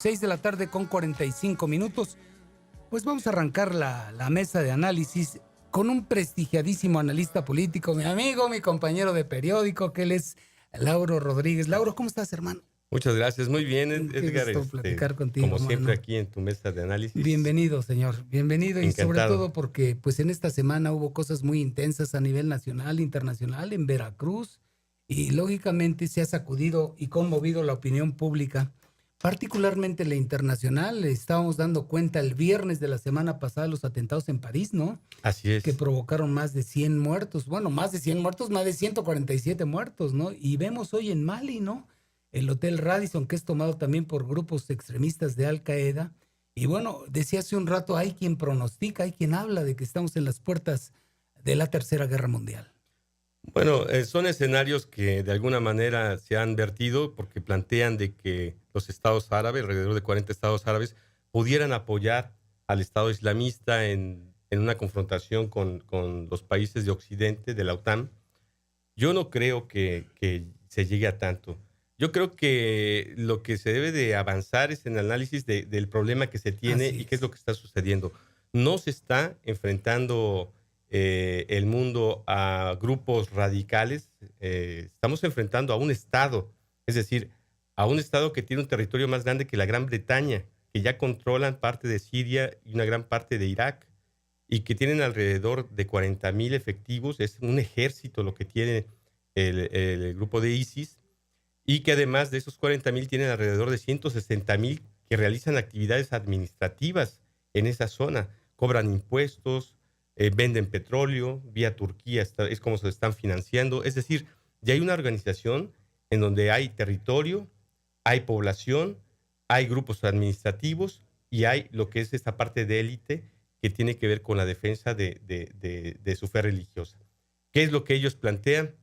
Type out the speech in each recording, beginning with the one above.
6 de la tarde con 45 minutos. Pues vamos a arrancar la mesa de análisis con un prestigiadísimo analista político, mi amigo, mi compañero de periódico, que él es Lauro Rodríguez. Lauro, ¿cómo estás, hermano? Muchas gracias, muy bien, Qué Edgar. gusto platicar contigo, Como siempre, mano. aquí en tu mesa de análisis. Bienvenido, señor, bienvenido. Y sobre Encantado. todo porque pues en esta semana hubo cosas muy intensas a nivel nacional, internacional, en Veracruz, y lógicamente se ha sacudido y conmovido la opinión pública, particularmente la internacional. Estábamos dando cuenta el viernes de la semana pasada los atentados en París, ¿no? Así es. Que provocaron más de 100 muertos. Bueno, más de 100 muertos, más de 147 muertos, ¿no? Y vemos hoy en Mali, ¿no? El Hotel Radisson, que es tomado también por grupos extremistas de Al Qaeda. Y bueno, decía hace un rato, hay quien pronostica, hay quien habla de que estamos en las puertas de la Tercera Guerra Mundial. Bueno, son escenarios que de alguna manera se han vertido porque plantean de que los estados árabes, alrededor de 40 estados árabes, pudieran apoyar al Estado islamista en una confrontación con los países de Occidente, de la OTAN. Yo no creo que se llegue a tanto. Yo creo que lo que se debe de avanzar es en el análisis del problema que se tiene y qué es lo que está sucediendo. No se está enfrentando el mundo a grupos radicales. Estamos enfrentando a un Estado, es decir, a un Estado que tiene un territorio más grande que la Gran Bretaña, que ya controlan parte de Siria y una gran parte de Irak, y que tienen alrededor de 40,000 efectivos. Es un ejército lo que tiene el grupo de ISIS, y que además de esos 40,000 tienen alrededor de 160,000 que realizan actividades administrativas en esa zona. Cobran impuestos, venden petróleo, vía Turquía es como se lo están financiando. Es decir, ya hay una organización en donde hay territorio, hay población, hay grupos administrativos y hay lo que es esta parte de élite que tiene que ver con la defensa de su fe religiosa. ¿Qué es lo que ellos plantean?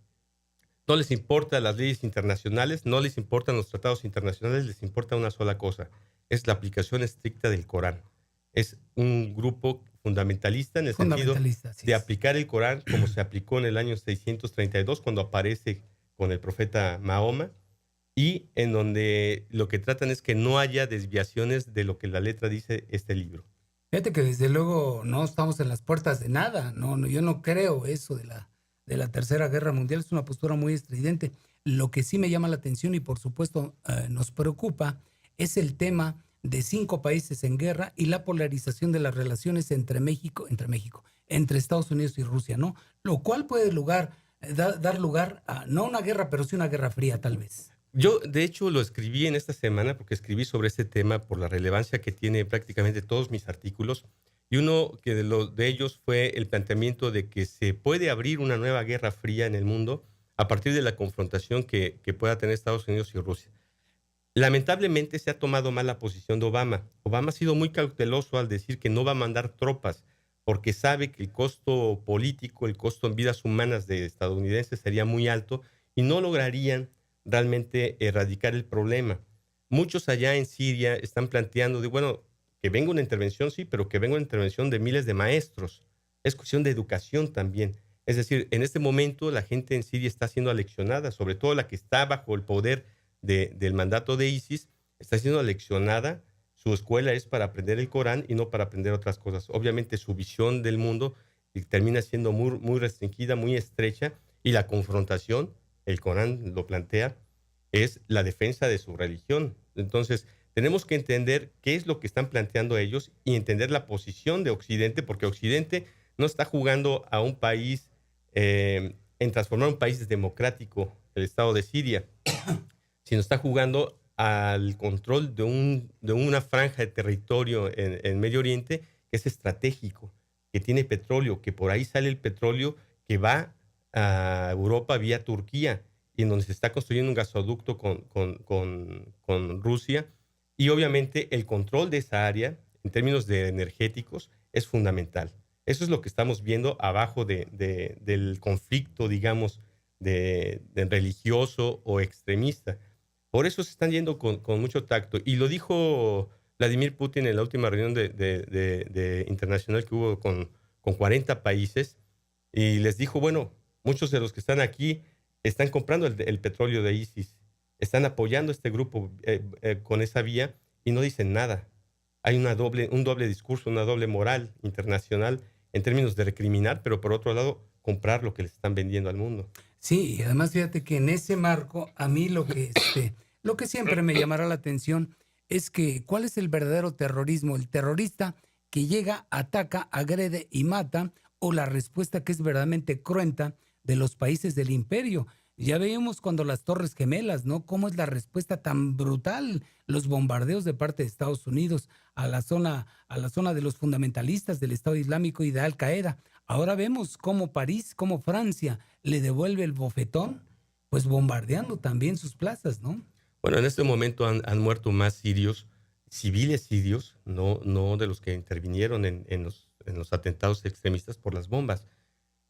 No les importan las leyes internacionales, no les importan los tratados internacionales, les importa una sola cosa: es la aplicación estricta del Corán. Es un grupo fundamentalista en el sentido de aplicar el Corán como se aplicó en el año 632, cuando aparece con el profeta Mahoma, y en donde lo que tratan es que no haya desviaciones de lo que la letra dice este libro. Fíjate que desde luego no estamos en las puertas de nada. No, yo no creo eso de la Tercera Guerra Mundial. Es una postura muy estridente. Lo que sí me llama la atención y por supuesto nos preocupa es el tema de 5 países en guerra y la polarización de las relaciones entre Estados Unidos y Rusia, ¿no? Lo cual puede dar lugar a no una guerra, pero sí una guerra fría, tal vez. Yo, de hecho, lo escribí en esta semana porque escribí sobre este tema por la relevancia que tiene prácticamente todos mis artículos. Y uno de ellos fue el planteamiento de que se puede abrir una nueva guerra fría en el mundo a partir de la confrontación que pueda tener Estados Unidos y Rusia. Lamentablemente se ha tomado mal la posición de Obama. Obama ha sido muy cauteloso al decir que no va a mandar tropas porque sabe que el costo político, el costo en vidas humanas de estadounidenses sería muy alto y no lograrían realmente erradicar el problema. Muchos allá en Siria están planteando que venga una intervención, sí, pero que venga una intervención de miles de maestros. Es cuestión de educación también. Es decir, en este momento la gente en Siria está siendo aleccionada, sobre todo la que está bajo el poder del mandato de ISIS, está siendo aleccionada. Su escuela es para aprender el Corán y no para aprender otras cosas. Obviamente su visión del mundo termina siendo muy, muy restringida, muy estrecha, y la confrontación, el Corán lo plantea, es la defensa de su religión. Entonces, tenemos que entender qué es lo que están planteando ellos y entender la posición de Occidente, porque Occidente no está jugando a un país, en transformar un país democrático, el Estado de Siria, sino está jugando al control de una franja de territorio en Medio Oriente que es estratégico, que tiene petróleo, que por ahí sale el petróleo que va a Europa vía Turquía, y en donde se está construyendo un gasoducto con Rusia. Y obviamente el control de esa área, en términos de energéticos, es fundamental. Eso es lo que estamos viendo abajo del conflicto, digamos, de religioso o extremista. Por eso se están yendo con mucho tacto. Y lo dijo Vladimir Putin en la última reunión de internacional que hubo con 40 países. Y les dijo, bueno, muchos de los que están aquí están comprando el petróleo de ISIS, están apoyando a este grupo con esa vía, y no dicen nada. Hay un doble discurso, una doble moral internacional en términos de recriminar, pero por otro lado, comprar lo que les están vendiendo al mundo. Sí, y además fíjate que en ese marco, a mí lo que siempre me llamará la atención es que ¿cuál es el verdadero terrorismo? ¿El terrorista que llega, ataca, agrede y mata, o la respuesta que es verdaderamente cruenta de los países del imperio? Ya veíamos cuando las Torres Gemelas, ¿no? ¿Cómo es la respuesta tan brutal? Los bombardeos de parte de Estados Unidos a la zona de los fundamentalistas del Estado Islámico y de Al Qaeda. Ahora vemos cómo París, cómo Francia le devuelve el bofetón, pues bombardeando también sus plazas, ¿no? Bueno, en este momento han muerto más sirios, civiles sirios, no de los que intervinieron en los atentados extremistas por las bombas.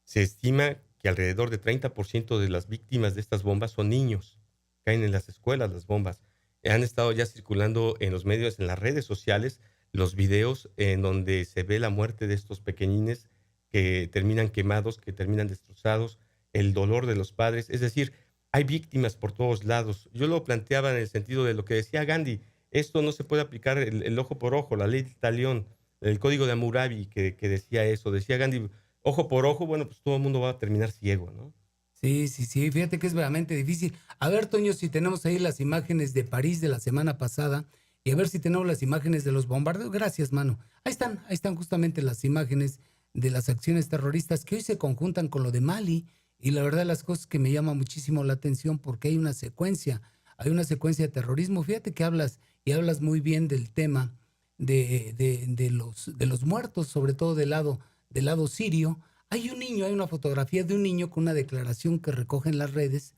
Se estima que alrededor de 30% de las víctimas de estas bombas son niños. Caen en las escuelas las bombas. Han estado ya circulando en los medios, en las redes sociales, los videos en donde se ve la muerte de estos pequeñines que terminan quemados, que terminan destrozados, el dolor de los padres. Es decir, hay víctimas por todos lados. Yo lo planteaba en el sentido de lo que decía Gandhi. Esto no se puede aplicar el ojo por ojo, la ley del talión, el código de Hammurabi que decía eso. Decía Gandhi, ojo por ojo, bueno, pues todo el mundo va a terminar ciego, ¿no? Sí, sí, sí, fíjate que es verdaderamente difícil. A ver, Toño, si tenemos ahí las imágenes de París de la semana pasada y a ver si tenemos las imágenes de los bombardeos. Gracias, mano. Ahí están justamente las imágenes de las acciones terroristas que hoy se conjuntan con lo de Mali y la verdad las cosas que me llama muchísimo la atención porque hay una secuencia de terrorismo. Fíjate que hablas y hablas muy bien del tema de los muertos, sobre todo del lado sirio. Hay un niño, hay una fotografía de un niño con una declaración que recoge en las redes,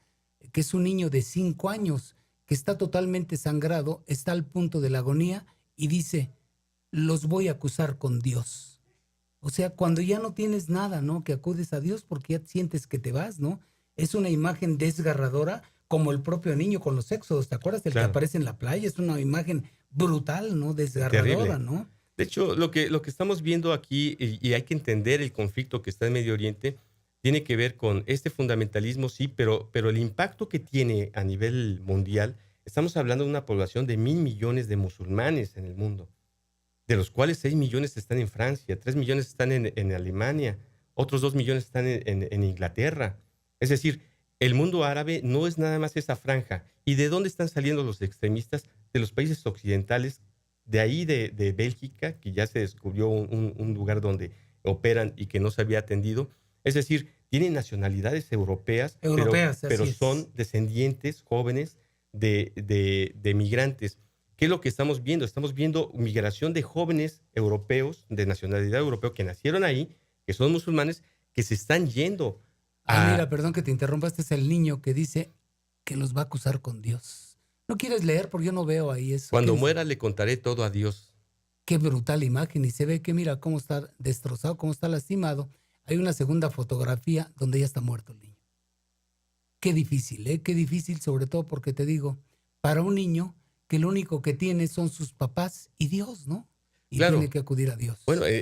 que es un niño de 5 años, que está totalmente sangrado, está al punto de la agonía y dice, los voy a acusar con Dios. O sea, cuando ya no tienes nada, ¿no? Que acudes a Dios porque ya sientes que te vas, ¿no? Es una imagen desgarradora, como el propio niño con los éxodos. ¿Te acuerdas del que Claro, aparece en la playa? Es una imagen brutal, ¿no? Desgarradora, terrible. ¿no? De hecho, lo que estamos viendo aquí, y hay que entender el conflicto que está en Medio Oriente, tiene que ver con este fundamentalismo, sí, pero el impacto que tiene a nivel mundial, estamos hablando de una población de 1.000 millones de musulmanes en el mundo, de los cuales 6 millones están en Francia, 3 millones están en Alemania, otros 2 millones están en Inglaterra. Es decir, el mundo árabe no es nada más esa franja. ¿Y de dónde están saliendo los extremistas? De los países occidentales, de ahí de Bélgica, que ya se descubrió un lugar donde operan y que no se había atendido. Es decir, tienen nacionalidades europeas, Europeas, así pero es. son descendientes jóvenes de migrantes. ¿Qué es lo que estamos viendo? Estamos viendo migración de jóvenes europeos, de nacionalidad europea, que nacieron ahí, que son musulmanes, que se están yendo Ah, a... mira, perdón que te interrumpa, este es el niño que dice que los va a acusar con Dios. ¿No quieres leer? Porque yo no veo ahí eso. ¿Qué Cuando dice? muera le contaré todo a Dios. Qué brutal imagen. Y se ve que mira cómo está destrozado, cómo está lastimado. Hay una segunda fotografía donde ya está muerto el niño. Qué difícil, ¿eh? Qué difícil, sobre todo porque te digo, para un niño que lo único que tiene son sus papás y Dios, ¿no? Y tiene Claro, que acudir a bueno, Dios.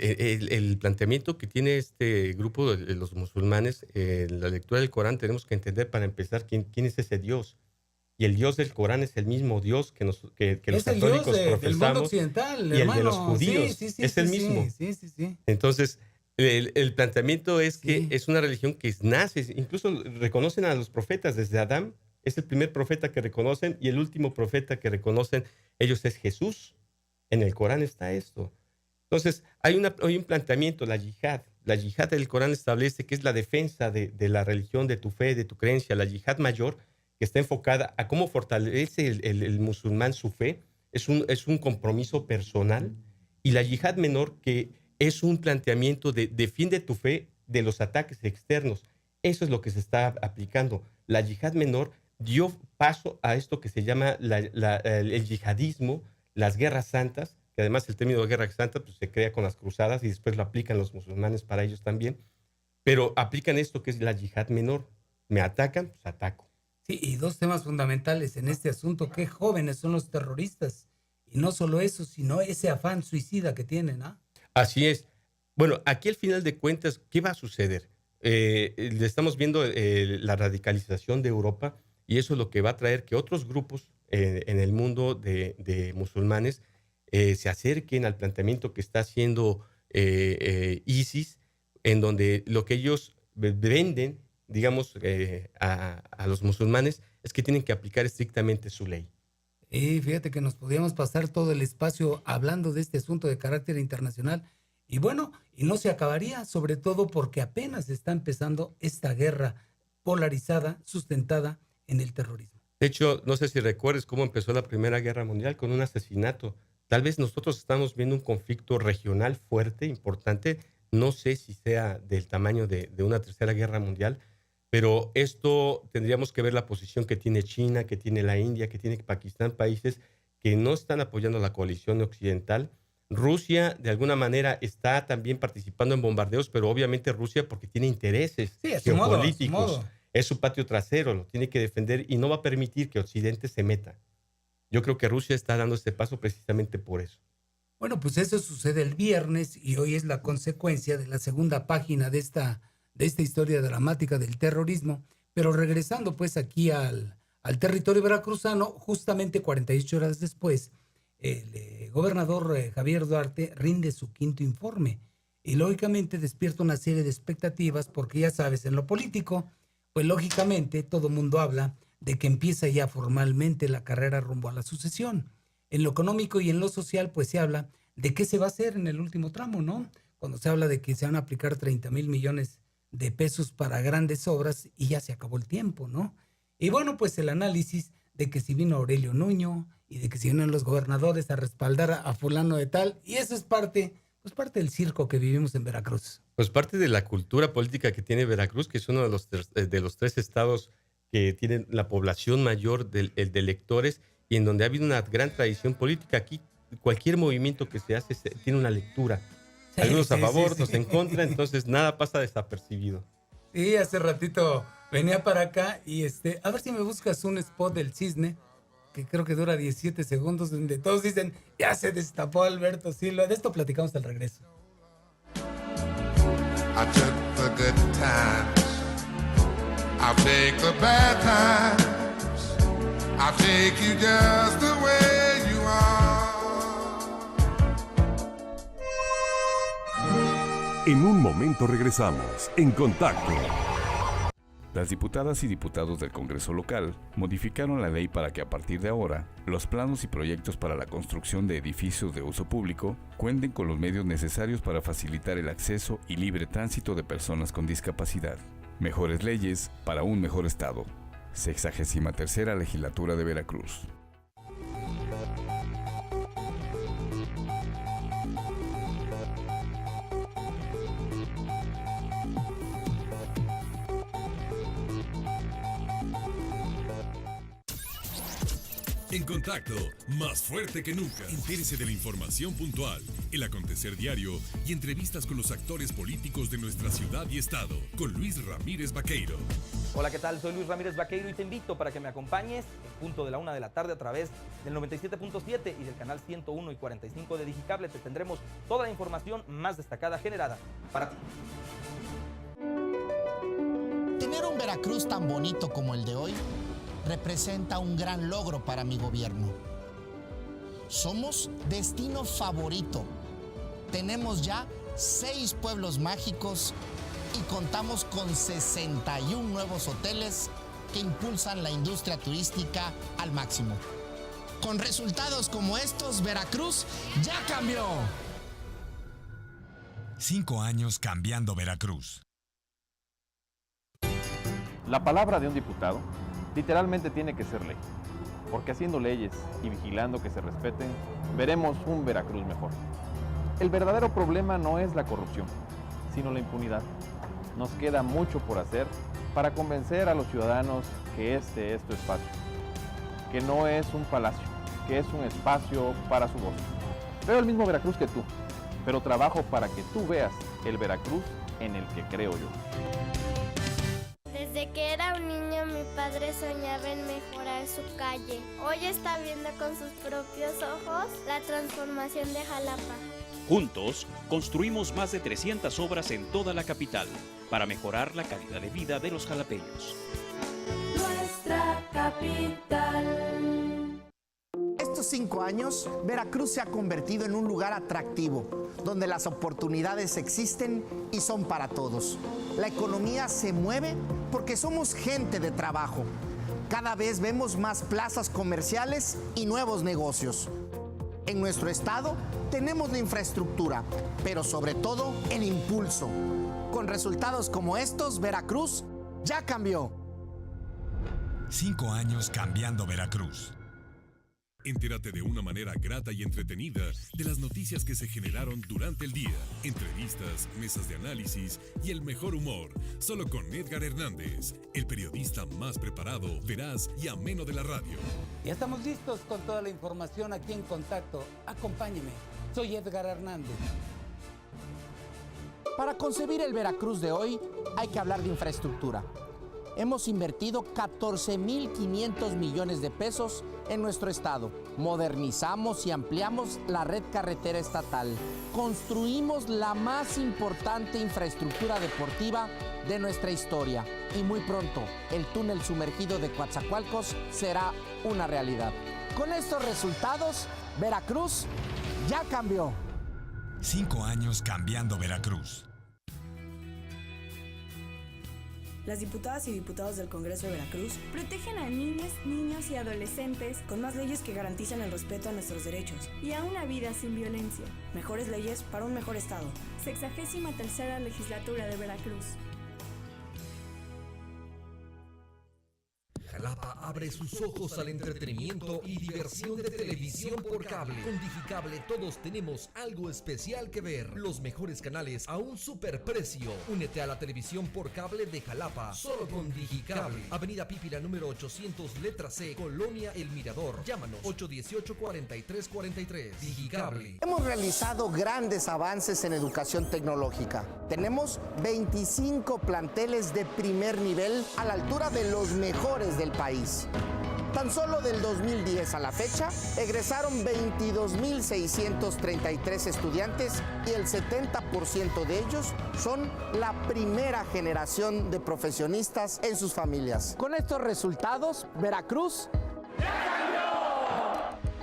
el planteamiento que tiene este grupo de los musulmanes, la lectura del Corán, tenemos que entender para empezar quién es ese Dios. Y el Dios del Corán es el mismo Dios que los Es el Dios católicos del mundo profesamos, occidental, y el de los hermano. Sí, judíos sí, sí, es el sí, sí, mismo. sí, sí, sí. Entonces, el planteamiento es que Sí. es una religión que nace, incluso reconocen a los profetas desde Adán, es el primer profeta que reconocen, y el último profeta que reconocen ellos es Jesús. En el Corán está esto. Entonces, hay un planteamiento, la yihad. La yihad del Corán establece que es la defensa de la religión, de tu fe, de tu creencia. La yihad mayor, que está enfocada a cómo fortalece el musulmán su fe, es un compromiso personal. Y la yihad menor, que es un planteamiento de defiende tu fe de los ataques externos. Eso es lo que se está aplicando. La yihad menor dio paso a esto que se llama el yihadismo, las guerras santas, que además el término de guerra santa pues, se crea con las cruzadas y después lo aplican los musulmanes para ellos también, pero aplican esto que es la yihad menor. Me atacan, pues ataco. Sí, y dos temas fundamentales en este asunto, qué jóvenes son los terroristas. Y no solo eso, sino ese afán suicida que tienen, ¿ah? Así es. Bueno, aquí al final de cuentas, ¿qué va a suceder? Le estamos viendo la radicalización de Europa y eso es lo que va a traer que otros grupos en el mundo de musulmanes se acerquen al planteamiento que está haciendo ISIS, en donde lo que ellos venden, digamos, a los musulmanes es que tienen que aplicar estrictamente su ley. Y fíjate que nos podíamos pasar todo el espacio hablando de este asunto de carácter internacional. Y bueno, y no se acabaría, sobre todo porque apenas está empezando esta guerra polarizada, sustentada en el terrorismo. De hecho, no sé si recuerdes cómo empezó la Primera Guerra Mundial con un asesinato. Tal vez nosotros estamos viendo un conflicto regional fuerte, importante. No sé si sea del tamaño de una Tercera Guerra Mundial, pero esto tendríamos que ver la posición que tiene China, que tiene la India, que tiene Pakistán, países que no están apoyando a la coalición occidental. Rusia, de alguna manera, está también participando en bombardeos, pero obviamente Rusia porque tiene intereses geopolíticos. Es su patio trasero, lo tiene que defender y no va a permitir que Occidente se meta. Yo creo que Rusia está dando este paso precisamente por eso. Bueno, pues eso sucede el viernes y hoy es la consecuencia de la segunda página de esta historia dramática del terrorismo. Pero regresando pues aquí al territorio veracruzano, justamente 48 horas después, el gobernador Javier Duarte rinde su quinto informe y lógicamente despierta una serie de expectativas porque ya sabes, en lo político, pues lógicamente todo mundo habla de que empieza ya formalmente la carrera rumbo a la sucesión. En lo económico y en lo social, pues se habla de qué se va a hacer en el último tramo, ¿no? Cuando se habla de que se van a aplicar 30,000 millones de pesos para grandes obras y ya se acabó el tiempo, ¿no? Y bueno, pues el análisis de que si vino Aurelio Nuño y de que si vienen los gobernadores a respaldar a fulano de tal, y eso es parte del circo que vivimos en Veracruz. Pues parte de la cultura política que tiene Veracruz, que es uno de los tres estados que tienen la población mayor de electores y en donde ha habido una gran tradición política. Aquí cualquier movimiento que se hace tiene una lectura. Sí, algunos a favor, sí. otros en contra, entonces nada pasa desapercibido. Sí, hace ratito venía para acá y a ver si me buscas un spot del Cisne, que creo que dura 17 segundos, donde todos dicen, ya se destapó Alberto Silva. De esto platicamos al regreso. I took the good times, I'll take the bad times, I'll take you just the way you are. En un momento regresamos, En Contacto. Las diputadas y diputados del Congreso local modificaron la ley para que a partir de ahora los planos y proyectos para la construcción de edificios de uso público cuenten con los medios necesarios para facilitar el acceso y libre tránsito de personas con discapacidad. Mejores leyes para un mejor Estado. 63ª Legislatura de Veracruz. En Contacto, más fuerte que nunca. Entérese de la información puntual, el acontecer diario y entrevistas con los actores políticos de nuestra ciudad y estado, con Luis Ramírez Vaqueiro. Hola, ¿qué tal? Soy Luis Ramírez Vaqueiro y te invito para que me acompañes en punto de la 1 de la tarde a través del 97.7 y del canal 101 y 45 de Digicable. Te tendremos toda la información más destacada generada para ti. Tener un Veracruz tan bonito como el de hoy representa un gran logro para mi gobierno. Somos destino favorito. Tenemos ya 6 pueblos mágicos y contamos con 61 nuevos hoteles que impulsan la industria turística al máximo. Con resultados como estos, Veracruz ya cambió. 5 años cambiando Veracruz. La palabra de un diputado literalmente tiene que ser ley, porque haciendo leyes y vigilando que se respeten, veremos un Veracruz mejor. El verdadero problema no es la corrupción, sino la impunidad. Nos queda mucho por hacer para convencer a los ciudadanos que este es tu espacio, que no es un palacio, que es un espacio para su voz. Veo el mismo Veracruz que tú, pero trabajo para que tú veas el Veracruz en el que creo yo. Desde que era un niño, mi padre soñaba en mejorar su calle. Hoy está viendo con sus propios ojos la transformación de Jalapa. Juntos, construimos más de 300 obras en toda la capital para mejorar la calidad de vida de los jalapeños. Nuestra capital. 5 años, Veracruz se ha convertido en un lugar atractivo, donde las oportunidades existen y son para todos. La economía se mueve porque somos gente de trabajo. Cada vez vemos más plazas comerciales y nuevos negocios. En nuestro estado tenemos la infraestructura, pero sobre todo el impulso. Con resultados como estos, Veracruz ya cambió. 5 años cambiando Veracruz. Entérate de una manera grata y entretenida de las noticias que se generaron durante el día, entrevistas, mesas de análisis y el mejor humor, solo con Edgar Hernández, el periodista más preparado, veraz y ameno de la radio. Ya estamos listos con toda la información aquí en Contacto. Acompáñeme, soy Edgar Hernández. Para concebir el Veracruz de hoy, hay que hablar de infraestructura. Hemos invertido 14.500 millones de pesos en nuestro estado. Modernizamos y ampliamos la red carretera estatal. Construimos la más importante infraestructura deportiva de nuestra historia. Y muy pronto, el túnel sumergido de Coatzacoalcos será una realidad. Con estos resultados, Veracruz ya cambió. 5 años cambiando Veracruz. Las diputadas y diputados del Congreso de Veracruz protegen a niñas, niños y adolescentes con más leyes que garantizan el respeto a nuestros derechos y a una vida sin violencia. Mejores leyes para un mejor estado. 63ª legislatura de Veracruz. Jalapa abre sus ojos al entretenimiento y diversión de televisión por cable. Con Digicable todos tenemos algo especial que ver. Los mejores canales a un superprecio. Únete a la televisión por cable de Jalapa, solo con Digicable. Avenida Pípila número 800, letra C, Colonia El Mirador. Llámanos 818-4343. Digicable. Hemos realizado grandes avances en educación tecnológica. Tenemos 25 planteles de primer nivel a la altura de los mejores del país. Tan solo del 2010 a la fecha, egresaron 22.633 estudiantes y el 70% de ellos son la primera generación de profesionistas en sus familias. Con estos resultados, Veracruz ¡ya cambió!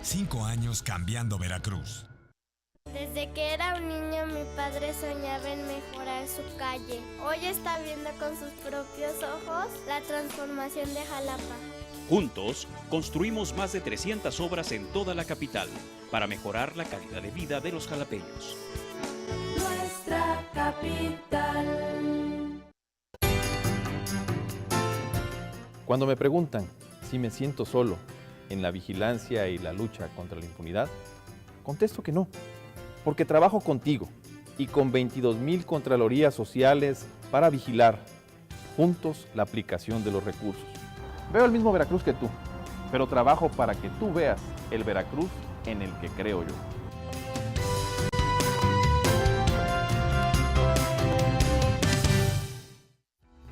5 años cambiando Veracruz. Desde que era un niño, mi padre soñaba en mejorar su calle. Hoy está viendo con sus propios ojos la transformación de Jalapa. Juntos, construimos más de 300 obras en toda la capital para mejorar la calidad de vida de los jalapeños. Nuestra capital. Cuando me preguntan si me siento solo en la vigilancia y la lucha contra la impunidad, contesto que no. Porque trabajo contigo y con 22,000 contralorías sociales para vigilar juntos la aplicación de los recursos. Veo el mismo Veracruz que tú, pero trabajo para que tú veas el Veracruz en el que creo yo.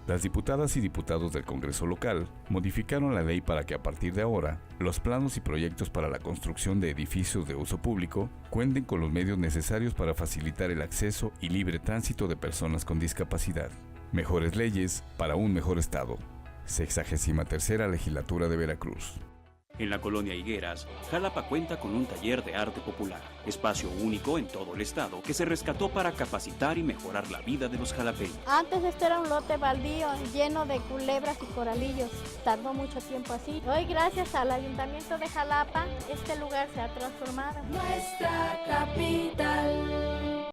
Las diputadas y diputados del Congreso local modificaron la ley para que a partir de ahora los planos y proyectos para la construcción de edificios de uso público cuenten con los medios necesarios para facilitar el acceso y libre tránsito de personas con discapacidad. Mejores leyes para un mejor estado. 63ª legislatura de Veracruz. En la colonia Higueras, Jalapa cuenta con un taller de arte popular, espacio único en todo el estado que se rescató para capacitar y mejorar la vida de los jalapeños. Antes esto era un lote baldío lleno de culebras y coralillos. Tardó mucho tiempo así. Hoy, gracias al Ayuntamiento de Jalapa, este lugar se ha transformado. Nuestra capital.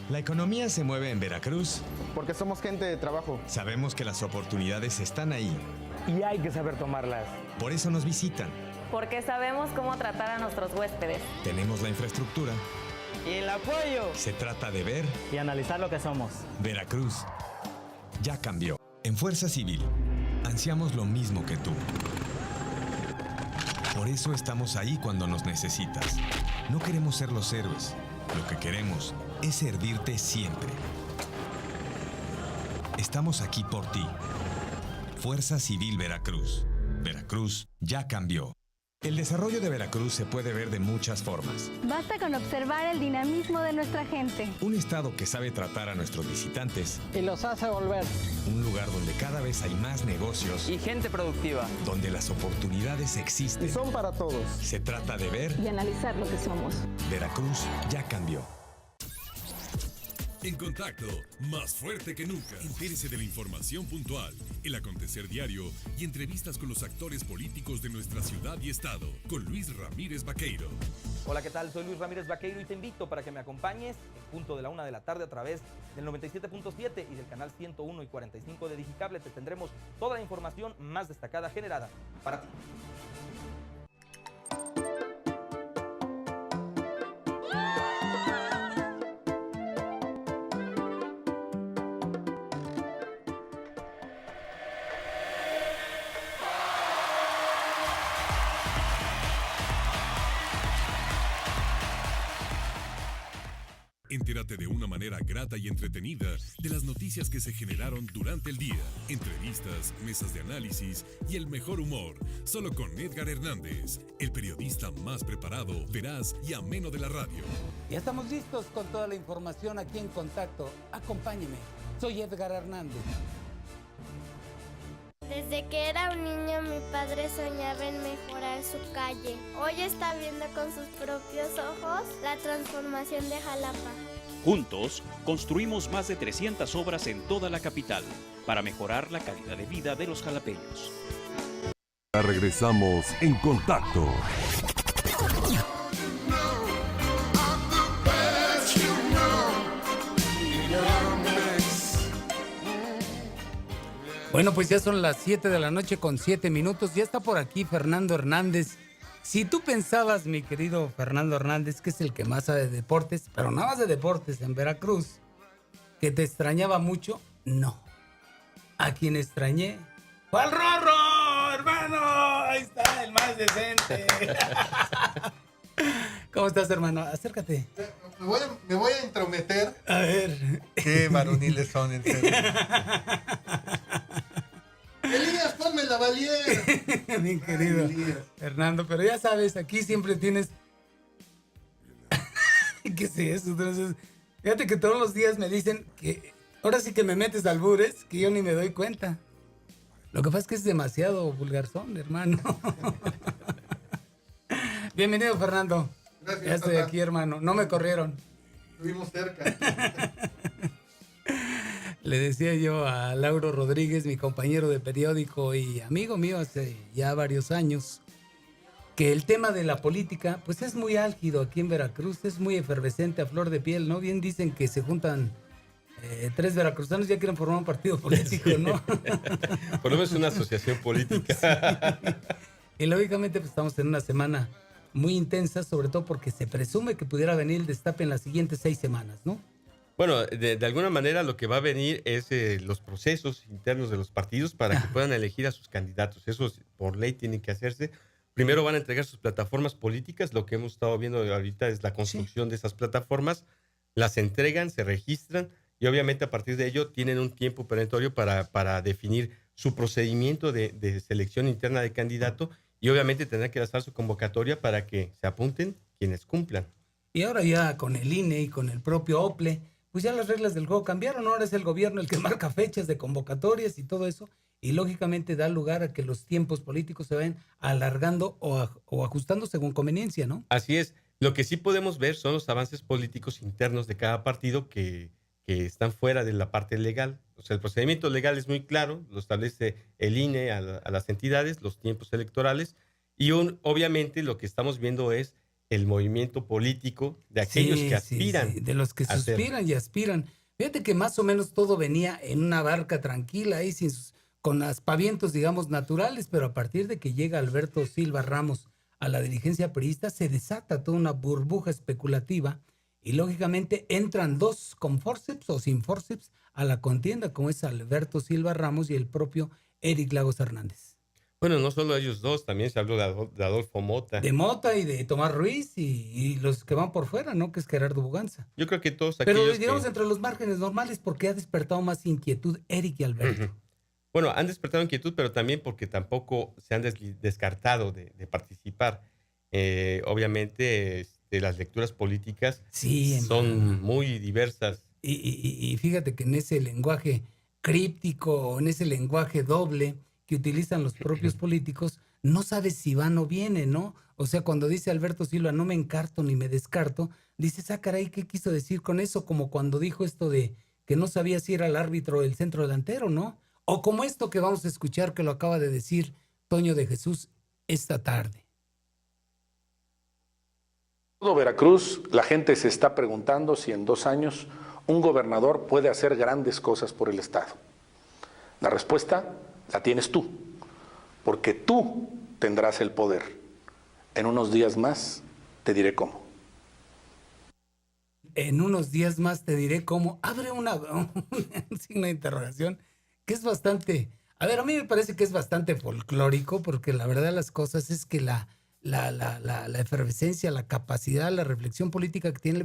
La economía se mueve en Veracruz. Porque somos gente de trabajo. Sabemos que las oportunidades están ahí. Y hay que saber tomarlas. Por eso nos visitan. Porque sabemos cómo tratar a nuestros huéspedes. Tenemos la infraestructura. Y el apoyo. Se trata de ver y analizar lo que somos. Veracruz ya cambió. En Fuerza Civil, ansiamos lo mismo que tú. Por eso estamos ahí cuando nos necesitas. No queremos ser los héroes. Lo que queremos es servirte siempre. Estamos aquí por ti, Fuerza Civil Veracruz. Veracruz ya cambió. El desarrollo de Veracruz se puede ver de muchas formas. Basta con observar el dinamismo de nuestra gente. Un estado que sabe tratar a nuestros visitantes. Y los hace volver. Un lugar donde cada vez hay más negocios. Y gente productiva. Donde las oportunidades existen. Y son para todos. Se trata de ver y analizar lo que somos. Veracruz ya cambió. En contacto, más fuerte que nunca. Entérese de la información puntual, el acontecer diario y entrevistas con los actores políticos de nuestra ciudad y estado, con Luis Ramírez Vaqueiro. Hola, ¿qué tal? Soy Luis Ramírez Vaqueiro y te invito para que me acompañes en punto de la 1 de la tarde a través del 97.7 y del canal 101 y 45 de Digicable. Te tendremos toda la información más destacada generada para ti. Entérate de una manera grata y entretenida de las noticias que se generaron durante el día, entrevistas, mesas de análisis y el mejor humor, solo con Edgar Hernández, el periodista más preparado, veraz y ameno de la radio. Ya estamos listos con toda la información aquí en Contacto. Acompáñeme, soy Edgar Hernández. Desde que era un niño mi padre soñaba en mejorar su calle. Hoy está viendo con sus propios ojos la transformación de Jalapa. Juntos, construimos más de 300 obras en toda la capital para mejorar la calidad de vida de los jalapeños. Regresamos en Contacto. Bueno, pues ya son las 7 de la noche con 7 minutos. Ya está por aquí Fernando Hernández. Si tú pensabas, mi querido Fernando Hernández, que es el que más sabe de deportes, pero nada más de deportes en Veracruz, que te extrañaba mucho, no. A quien extrañé fue al Rorro, hermano. Ahí está, el más decente. ¿Cómo estás, hermano? Acércate. Me voy a intrometer. A ver. Qué varoniles son, en serio. Elías, ponme la valier. Mi querido Fernando, pero ya sabes, aquí siempre tienes... ¿Qué es eso? Entonces, fíjate que todos los días me dicen que ahora sí que me metes albures, que yo ni me doy cuenta. Lo que pasa es que es demasiado vulgarzón, hermano. Bienvenido, Fernando. Gracias, ya estoy papá. aquí, hermano. No me corrieron. Estuvimos cerca. Le decía yo a Lauro Rodríguez, mi compañero de periódico y amigo mío hace ya varios años, que el tema de la política pues es muy álgido aquí en Veracruz, es muy efervescente, a flor de piel, ¿no? Bien dicen que se juntan 3 veracruzanos, ya quieren formar un partido político, ¿no? Por lo menos una asociación política. Sí. Y lógicamente pues estamos en una semana muy intensa, sobre todo porque se presume que pudiera venir el destape en las siguientes 6 semanas, ¿no? Bueno, de alguna manera lo que va a venir es los procesos internos de los partidos para que puedan elegir a sus candidatos. Eso por ley tiene que hacerse. Primero van a entregar sus plataformas políticas. Lo que hemos estado viendo ahorita es la construcción de esas plataformas. Las entregan, se registran y obviamente a partir de ello tienen un tiempo perentorio para definir su procedimiento de selección interna de candidato y obviamente tendrán que lanzar su convocatoria para que se apunten quienes cumplan. Y ahora ya con el INE y con el propio OPLE, pues ya las reglas del juego cambiaron. Ahora es el gobierno el que marca fechas de convocatorias y todo eso. Y lógicamente da lugar a que los tiempos políticos se vayan alargando o ajustando según conveniencia, ¿no? Así es. Lo que sí podemos ver son los avances políticos internos de cada partido que están fuera de la parte legal. O sea, el procedimiento legal es muy claro, lo establece el INE a las entidades, los tiempos electorales, y obviamente lo que estamos viendo es el movimiento político de aquellos que aspiran. Sí, de los que suspiran y aspiran. Fíjate que más o menos todo venía en una barca tranquila ahí, con aspavientos, digamos, naturales, pero a partir de que llega Alberto Silva Ramos a la dirigencia priista, se desata toda una burbuja especulativa y lógicamente entran 2 con forceps o sin forceps a la contienda, como es Alberto Silva Ramos y el propio Eric Lagos Hernández. Bueno, no solo ellos dos, también se habló de Adolfo Mota. De Mota y de Tomás Ruiz y los que van por fuera, ¿no? Que es Gerardo Buganza. Yo creo que todos aquellos pero digamos entre los márgenes normales porque ha despertado más inquietud Eric y Alberto. Bueno, han despertado inquietud, pero también porque tampoco se han descartado de participar. Obviamente, las lecturas políticas son muy diversas. Y fíjate que en ese lenguaje críptico, en ese lenguaje doble que utilizan los propios políticos, no sabes si van o vienen, ¿no? O sea, cuando dice Alberto Silva, no me encarto ni me descarto, dices, caray, ¿qué quiso decir con eso? Como cuando dijo esto de que no sabía si era el árbitro o el centro delantero, ¿no? O como esto que vamos a escuchar que lo acaba de decir Toño de Jesús esta tarde. Todo Veracruz, la gente se está preguntando si en 2 años un gobernador puede hacer grandes cosas por el Estado. La respuesta la tienes tú, porque tú tendrás el poder. En unos días más te diré cómo. En unos días más te diré cómo. Abre un signo de interrogación que es bastante... A ver, a mí me parece que es bastante folclórico, porque la verdad de las cosas es que la efervescencia, la capacidad, la reflexión política que tiene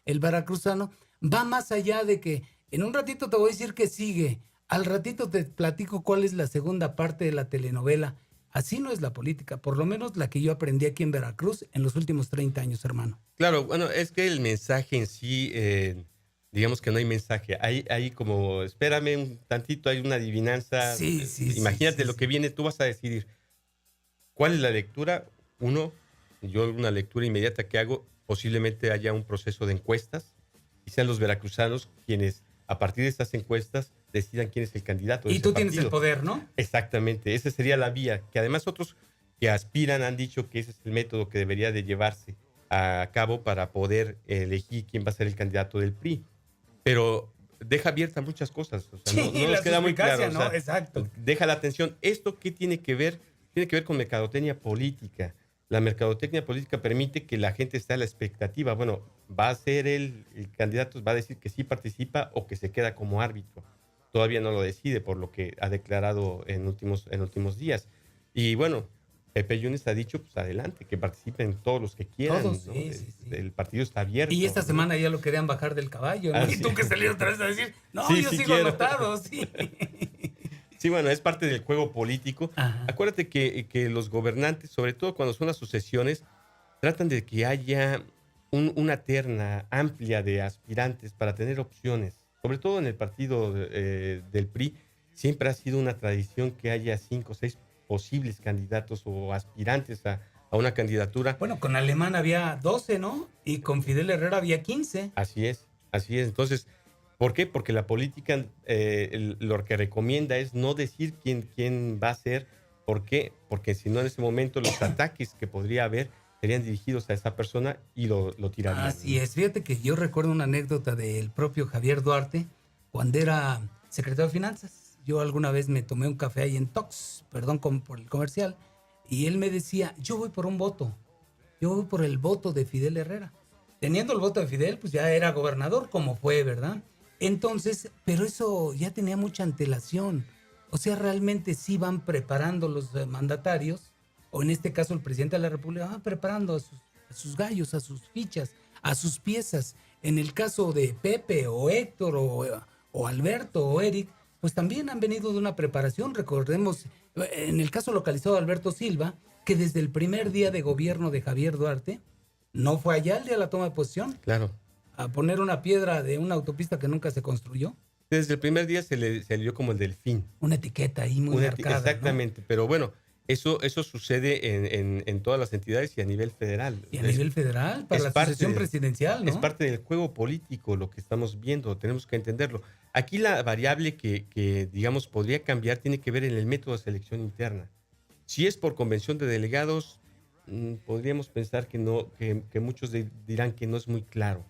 el veracruzano va más allá de que en un ratito te voy a decir que sigue, al ratito te platico cuál es la segunda parte de la telenovela. Así no es la política, por lo menos la que yo aprendí aquí en Veracruz en los últimos 30 años, hermano. Claro, bueno, es que el mensaje en sí, digamos que no hay mensaje. Hay como, espérame un tantito, hay una adivinanza. Imagínate lo que viene, tú vas a decidir cuál es la lectura. Yo una lectura inmediata que hago, posiblemente haya un proceso de encuestas y sean los veracruzanos quienes a partir de estas encuestas decidan quién es el candidato. Y tú tienes el poder, ¿no? Exactamente, esa sería la vía, que además otros que aspiran han dicho que ese es el método que debería de llevarse a cabo para poder elegir quién va a ser el candidato del PRI. Pero deja abiertas muchas cosas, o sea, no nos queda muy claro. ¿no? Exacto. Deja la atención. ¿Esto qué tiene que ver? Tiene que ver con mercadotecnia política. La mercadotecnia política permite que la gente esté a la expectativa. Bueno, va a ser el candidato, va a decir que sí participa o que se queda como árbitro. Todavía no lo decide, por lo que ha declarado en últimos días. Y bueno, Pepe Yunes ha dicho, pues adelante, que participen todos los que quieran. Todos, ¿no? sí. El partido está abierto. Y esta semana ya lo querían bajar del caballo, ¿no? Y tú que salieron otra vez a decir, no, yo sigo anotado, sí. Sí, bueno, es parte del juego político. Ajá. Acuérdate que los gobernantes, sobre todo cuando son las sucesiones, tratan de que haya una terna amplia de aspirantes para tener opciones. Sobre todo en el partido del PRI, siempre ha sido una tradición que haya 5 o 6 posibles candidatos o aspirantes a una candidatura. Bueno, con Alemán había 12, ¿no? Y con Fidel Herrera había 15. Así es. Entonces, ¿por qué? Porque la política lo que recomienda es no decir quién va a ser. ¿Por qué? Porque si no, en ese momento los ataques que podría haber serían dirigidos a esa persona y lo tirarían. Así es. Fíjate que yo recuerdo una anécdota del propio Javier Duarte cuando era secretario de Finanzas. Yo alguna vez me tomé un café ahí en Tox, perdón por el comercial, y él me decía, yo voy por un voto. Yo voy por el voto de Fidel Herrera. Teniendo el voto de Fidel, pues ya era gobernador, como fue, ¿verdad? Entonces, pero eso ya tenía mucha antelación. O sea, realmente sí van preparando los mandatarios, o en este caso el presidente de la República, va preparando a sus gallos, a sus fichas, a sus piezas. En el caso de Pepe o Héctor o Alberto o Eric, pues también han venido de una preparación. Recordemos, en el caso localizado de Alberto Silva, que desde el primer día de gobierno de Javier Duarte, no fue allá el día de la toma de posesión. Claro. A poner una piedra de una autopista que nunca se construyó. Desde el primer día se le dio como el delfín. Una etiqueta ahí muy marcada. Exactamente, ¿no? Pero bueno, eso sucede en todas las entidades y a nivel federal. Y a nivel federal, para la sucesión presidencial, ¿no? Es parte del juego político lo que estamos viendo, tenemos que entenderlo. Aquí la variable que digamos, podría cambiar tiene que ver en el método de selección interna. Si es por convención de delegados, podríamos pensar que no, que muchos dirán que no es muy claro.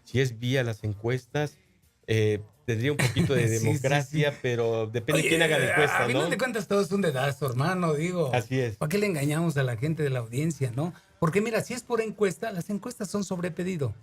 Si es vía las encuestas, tendría un poquito de democracia, sí. Pero depende de quién haga la encuesta, ¿no? A final de cuentas todo es un dedazo, hermano, digo. Así es. ¿Para qué le engañamos a la gente de la audiencia, no? Porque mira, si es por encuesta, las encuestas son sobre pedido.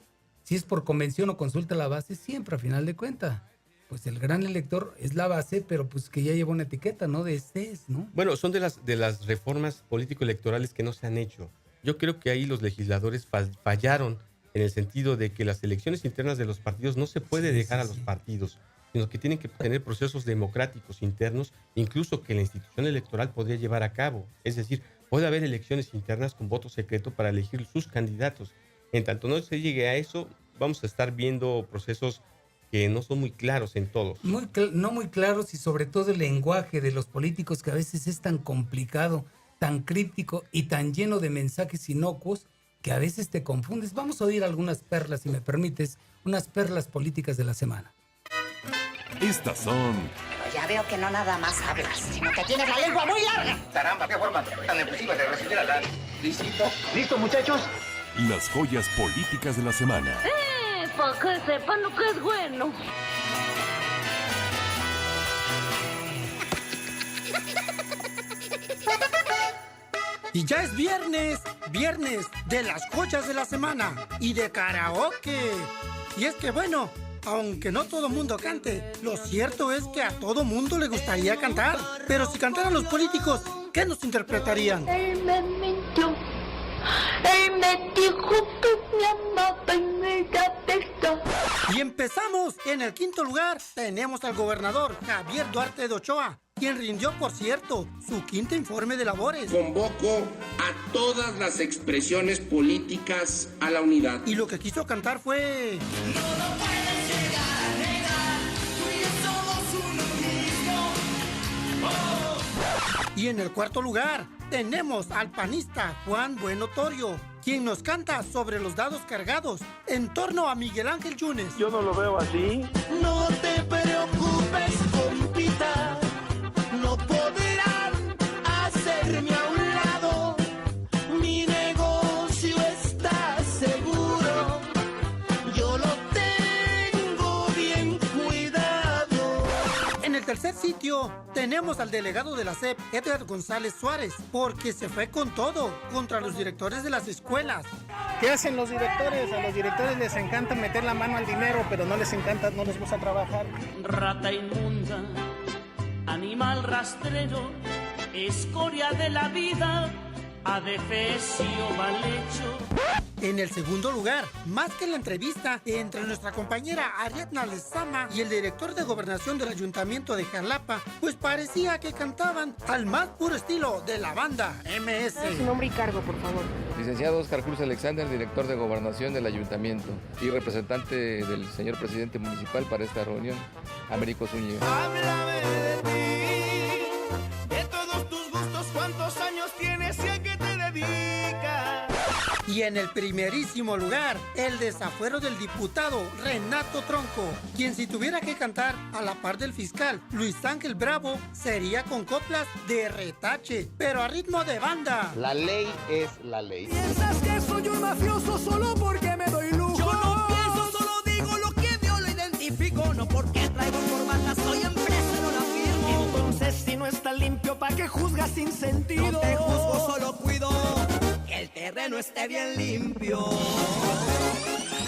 Si es por convención o consulta a la base, siempre a final de cuentas. Pues el gran elector es la base, pero pues que ya lleva una etiqueta, ¿no? De ¿no? Bueno, son de las reformas político-electorales que no se han hecho. Yo creo que ahí los legisladores fallaron en el sentido de que las elecciones internas de los partidos no se puede dejar a los partidos. sino que tienen que tener procesos democráticos internos, incluso que la institución electoral podría llevar a cabo. Es decir, puede haber elecciones internas con voto secreto para elegir sus candidatos. En tanto no se llegue a eso, vamos a estar viendo procesos que no son muy claros en todos. No muy claros, y sobre todo el lenguaje de los políticos, que a veces es tan complicado, tan críptico y tan lleno de mensajes inocuos que a veces te confundes. Vamos a oír algunas perlas, si me permites, unas perlas políticas de la semana. Estas son Pero ya veo que no nada más hablas, sino que tienes la lengua muy larga. Caramba, qué forma tan efusiva de recibir a la... ¿Listo? ¿Listo, muchachos? las joyas políticas de la semana. Para que sepan lo que es bueno. Y ya es viernes, viernes de las joyas de la semana y de karaoke. Y es que bueno, aunque no todo mundo cante, lo cierto es que a todo mundo le gustaría cantar. Pero si cantaran los políticos, ¿qué nos interpretarían? Él me mintió. Él me dijo que me amaba y me detestó. Y empezamos. En el quinto lugar tenemos al gobernador Javier Duarte de Ochoa, quien rindió, por cierto, su quinto informe de labores. Convoco a todas las expresiones políticas a la unidad. Y lo que quiso cantar fue... No lo puedes llegar a negar, tú y yo somos uno mismo. Oh. Y en el cuarto lugar tenemos al panista Juan Bueno Torio, quien nos canta sobre los dados cargados en torno a Miguel Ángel Yunes. Yo no lo veo así. No te preocupes, compita. No podrán hacerme a un lado. Mi negocio está seguro. Yo lo tengo bien cuidado. En el tercer sitio tenemos al delegado de la SEP, Edgar González Suárez, porque se fue con todo contra los directores de las escuelas. ¿Qué hacen los directores? A los directores les encanta meter la mano al dinero, pero no les encanta, no les gusta trabajar. Rata inmunda, animal rastrero, escoria de la vida, adefesio mal hecho. En el segundo lugar, más que la entrevista entre nuestra compañera Ariadna Lezama y el director de gobernación del ayuntamiento de Jalapa, pues parecía que cantaban al más puro estilo de la banda MS. Su nombre y cargo, por favor. Licenciado Oscar Cruz Alexander, director de gobernación del ayuntamiento y representante del señor presidente municipal para esta reunión, Américo Zúñiga. Háblame de ti, de todos tus gustos, cuántos años tienes y a qué te dedicas. Y en el primerísimo lugar, el desafuero del diputado Renato Tronco, quien si tuviera que cantar a la par del fiscal Luis Ángel Bravo, sería con coplas de retache, pero a ritmo de banda. La ley es la ley. ¿Piensas que soy un mafioso solo porque me doy lujo? Yo no pienso, solo digo lo que veo, lo identifico. No porque traigo corbata, soy empresa, no la firmo. Entonces si no está limpio, ¿pa' qué juzgas sin sentido? No te juzgo, solo cuido que el terreno esté bien limpio.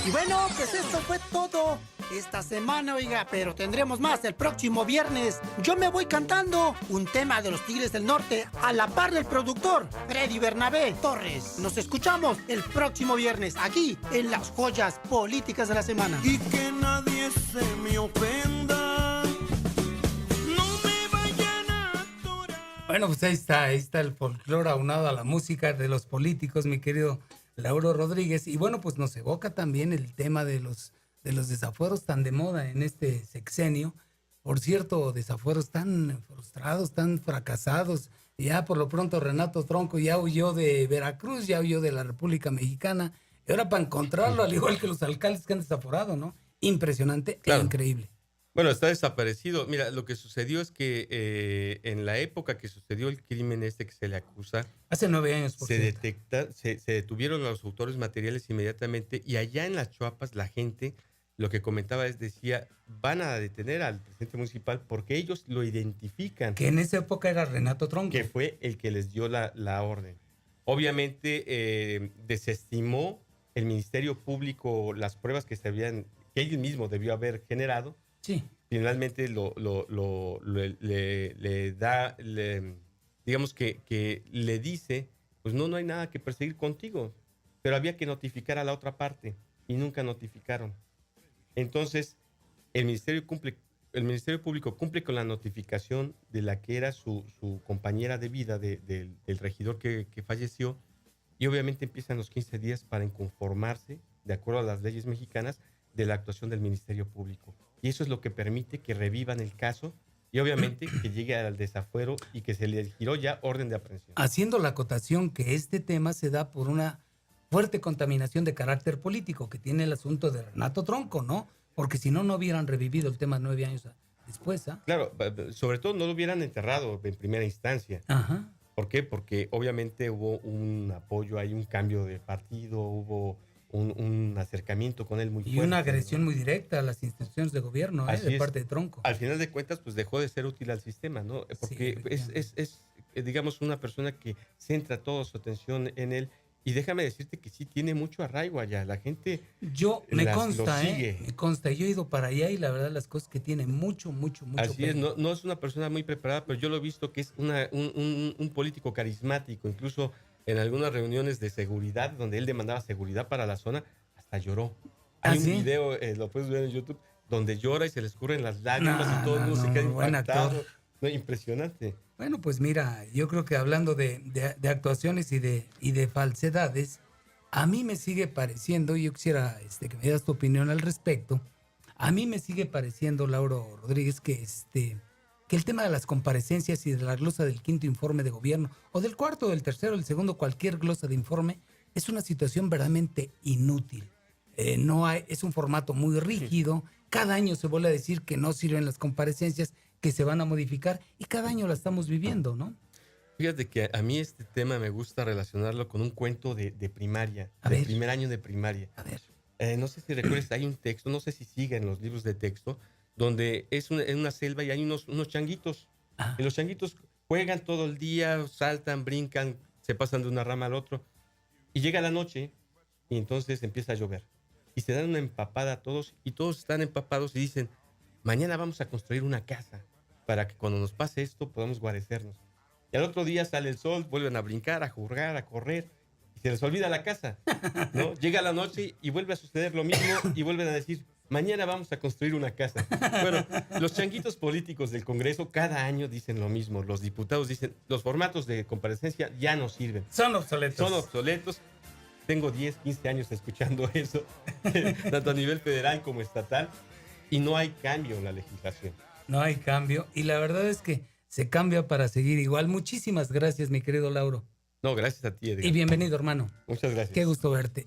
Y bueno, pues esto fue todo esta semana, oiga, pero tendremos más el próximo viernes. Yo me voy cantando un tema de los Tigres del Norte a la par del productor Freddy Bernabé Torres. Nos escuchamos el próximo viernes aquí en Las Joyas Políticas de la Semana. Y que nadie se me ofenda. No me vayan a atorar. Bueno, pues ahí está el folclore aunado a la música de los políticos, mi querido Lauro Rodríguez. Y bueno, pues nos evoca también el tema de los desafueros tan de moda en este sexenio. Por cierto, desafueros tan frustrados, tan fracasados. Ya por lo pronto Renato Tronco ya huyó de Veracruz, ya huyó de la República Mexicana. Y ahora para encontrarlo, al igual que los alcaldes que han desaforado, ¿no? Impresionante e increíble. Bueno, está desaparecido. Mira, lo que sucedió es que en la época que sucedió el crimen que se le acusa... Hace 9 años, por se detuvieron a los autores materiales inmediatamente, y allá en las Chuapas la gente lo que comentaba decía, van a detener al presidente municipal porque ellos lo identifican. Que en esa época era Renato Tronco. Que fue el que les dio la orden. Obviamente desestimó el Ministerio Público las pruebas que él mismo debió haber generado. Sí. Finalmente digamos que le dice, pues no hay nada que perseguir contigo, pero había que notificar a la otra parte y nunca notificaron. Entonces, el Ministerio el Ministerio Público cumple con la notificación de la que era su compañera de vida del regidor que falleció, y obviamente empiezan los 15 días para inconformarse, de acuerdo a las leyes mexicanas, de la actuación del Ministerio Público. Y eso es lo que permite que revivan el caso y obviamente que llegue al desafuero y que se le giró ya orden de aprehensión. Haciendo la acotación que este tema se da por una fuerte contaminación de carácter político que tiene el asunto de Renato Tronco, ¿no? Porque si no, no hubieran revivido el tema 9 años después. ¿Ah? Claro, sobre todo no lo hubieran enterrado en primera instancia. Ajá. ¿Por qué? Porque obviamente hubo un apoyo, hay un cambio de partido, hubo un acercamiento con él muy fuerte. Y una agresión muy directa a las instituciones de gobierno, de parte de Tronco. Al final de cuentas, pues dejó de ser útil al sistema, ¿no? Porque es digamos, una persona que centra toda su atención en él. Y déjame decirte que sí tiene mucho arraigo allá. La gente me consta. Yo he ido para allá y la verdad las cosas que tiene mucho Así es, no es una persona muy preparada, pero yo lo he visto que es un político carismático. Incluso en algunas reuniones de seguridad, donde él demandaba seguridad para la zona, hasta lloró. Hay un video, lo puedes ver en YouTube, donde llora y se le escurren las lágrimas y todo el mundo se queda impactado. No, impresionante. Bueno, pues mira, yo creo que hablando de actuaciones y de falsedades, a mí me sigue pareciendo, y yo quisiera que me das tu opinión al respecto, a mí me sigue pareciendo, Lauro Rodríguez, que el tema de las comparecencias y de la glosa del 5º informe de gobierno, o del 4º, del 3º, del 2º, cualquier glosa de informe, es una situación verdaderamente inútil. Es un formato muy rígido, cada año se vuelve a decir que no sirven las comparecencias, que se van a modificar, y cada año la estamos viviendo, ¿no? Fíjate que a mí este tema me gusta relacionarlo con un cuento de primaria, primer año de primaria. A ver. No sé si recuerdas, hay un texto, no sé si sigue en los libros de texto, donde es en una selva y hay unos changuitos. Y los changuitos juegan todo el día, saltan, brincan, se pasan de una rama al otro. Y llega la noche y entonces empieza a llover. Y se dan una empapada a todos y todos están empapados y dicen, mañana vamos a construir una casa para que cuando nos pase esto podamos guarecernos. Y al otro día sale el sol, vuelven a brincar, a jugar, a correr y se les olvida la casa, ¿no? Llega la noche y vuelve a suceder lo mismo y vuelven a decir, mañana vamos a construir una casa. Bueno, los changuitos políticos del Congreso cada año dicen lo mismo. Los diputados dicen, los formatos de comparecencia ya no sirven. Son obsoletos. Tengo 10, 15 años escuchando eso, tanto a nivel federal como estatal, y no hay cambio en la legislación. No hay cambio, y la verdad es que se cambia para seguir igual. Muchísimas gracias, mi querido Lauro. No, gracias a ti, Edgar. Y bienvenido, hermano. Muchas gracias. Qué gusto verte.